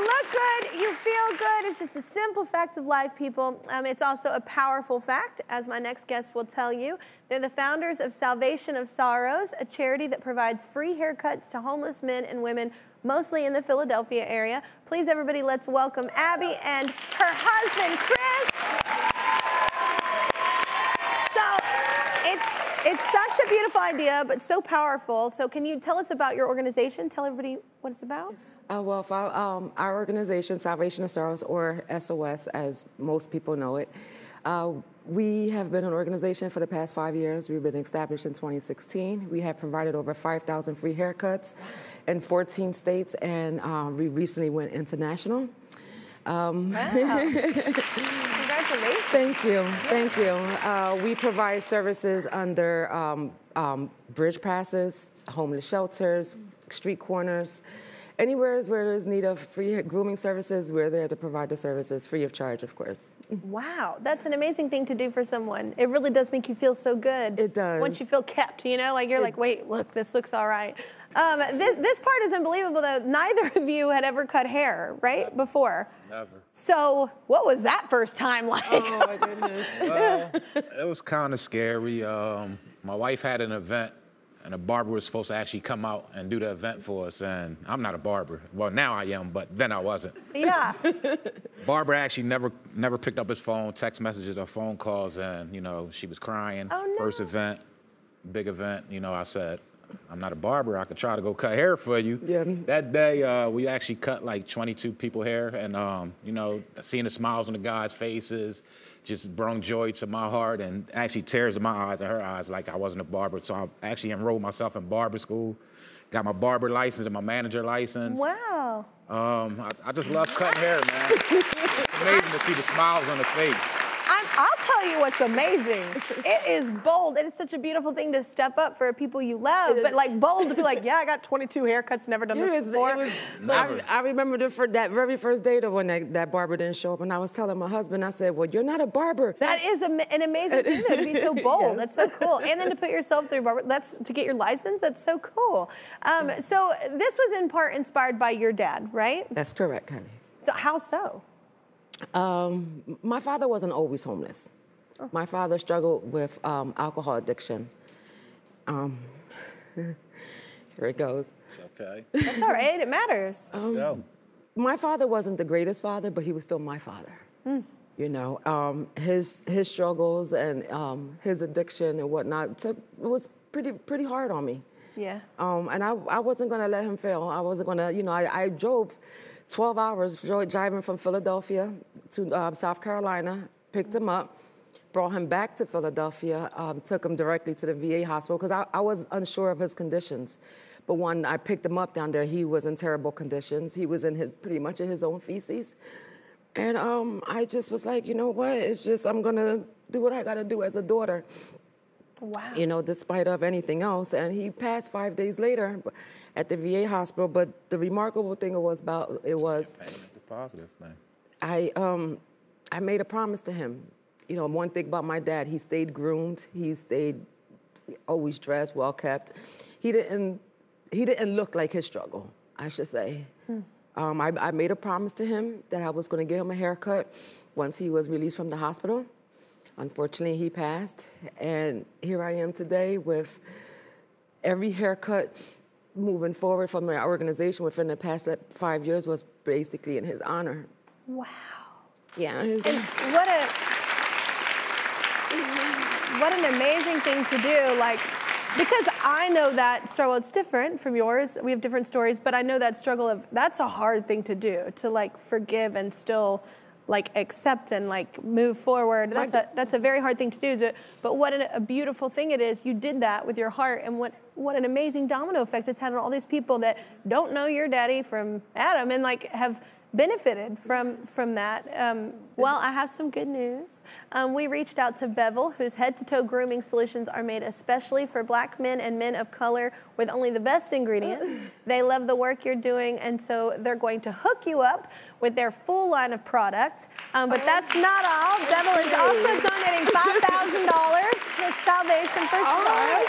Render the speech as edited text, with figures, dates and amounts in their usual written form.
look good, you feel good. It's just a simple fact of life, people. It's also a powerful fact, as my next guest will tell you. They're the founders of Salvation of Sorrows, a charity that provides free haircuts to homeless men and women, mostly in the Philadelphia area. Please, everybody, let's welcome Abby and her husband, Chris. So it's such a beautiful idea, but so powerful. So can you tell us about your organization? Tell everybody what it's about. Our organization, Salvation of Sorrows, or SOS, as most people know it, we have been an organization for the past 5 years. We've been established in 2016. We have provided over 5,000 free haircuts in 14 states, and we recently went international. Wow. Congratulations. Thank you, thank you. We provide services under bridge passes, homeless shelters, street corners. Anywhere where there's need of free grooming services, we're there to provide the services free of charge, of course. Wow, that's an amazing thing to do for someone. It really does make you feel so good. It does. Once you feel kept, you know, like you're like, wait, look, this looks all right. This part is unbelievable, though. Neither of you had ever cut hair, right, before? Never. So what was that first time like? Oh, my goodness. Well, it was kind of scary. My wife had an event, and a barber was supposed to actually come out and do the event for us, and I'm not a barber. Well, now I am, but then I wasn't. Yeah. Barber actually never picked up his phone, text messages or phone calls, and, you know, she was crying. Oh, no. First event, big event, you know, I said, I'm not a barber, I could try to go cut hair for you. Yeah. That day, we actually cut like 22 people hair, and, you know, seeing the smiles on the guys' faces just brought joy to my heart and actually tears in my eyes and her eyes, like I wasn't a barber. So I actually enrolled myself in barber school, got my barber license and my manager license. Wow. I just love cutting hair, man. It's amazing to see the smiles on the face. I'll tell you what's amazing. It is bold. It is such a beautiful thing to step up for people you love, but like bold to be like, yeah, I got 22 haircuts, never done this before. I remember that very first day when that barber didn't show up, and I was telling my husband, I said, well, you're not a barber. That is an amazing thing, though, to be so bold. Yes. That's so cool. And then to put yourself through barber, to get your license, that's so cool. So this was in part inspired by your dad, right? That's correct, honey. So how so? My father wasn't always homeless. Oh. My father struggled with alcohol addiction. Here it goes. It's okay. That's all right. It matters. Let's go. My father wasn't the greatest father, but he was still my father. Mm. You know, his struggles and his addiction and whatnot, it was pretty hard on me. Yeah. And I wasn't going to let him fail. I wasn't going to, you know, I drove 12 hours driving from Philadelphia to South Carolina, picked him up, brought him back to Philadelphia, took him directly to the VA hospital because I was unsure of his conditions. But when I picked him up down there, he was in terrible conditions. He was in pretty much in his own feces. And I just was like, you know what? It's just, I'm going to do what I got to do as a daughter. Wow. You know, despite of anything else. And he passed 5 days later at the VA hospital. But the remarkable thing was The positive thing. I made a promise to him. You know, one thing about my dad, he stayed groomed. He stayed always dressed, well kept. He didn't look like his struggle, I should say. I made a promise to him that I was going to get him a haircut once he was released from the hospital. Unfortunately, he passed, and here I am today with every haircut moving forward from my organization within the past 5 years was basically in his honor. Wow. Yeah. And what an amazing thing to do. Like, because I know that struggle, it's different from yours. We have different stories, but I know that struggle that's a hard thing to do, to like forgive and still like accept and like move forward. That's a very hard thing to do. But what a beautiful thing it is. You did that with your heart, and what an amazing domino effect it's had on all these people that don't know your daddy from Adam and like have benefited from that. Well, I have some good news. We reached out to Bevel, whose head-to-toe grooming solutions are made especially for Black men and men of color with only the best ingredients. They love the work you're doing, and so they're going to hook you up with their full line of product. But that's not all. Bevel is also donating $5,000 to Salvation for Sorrows.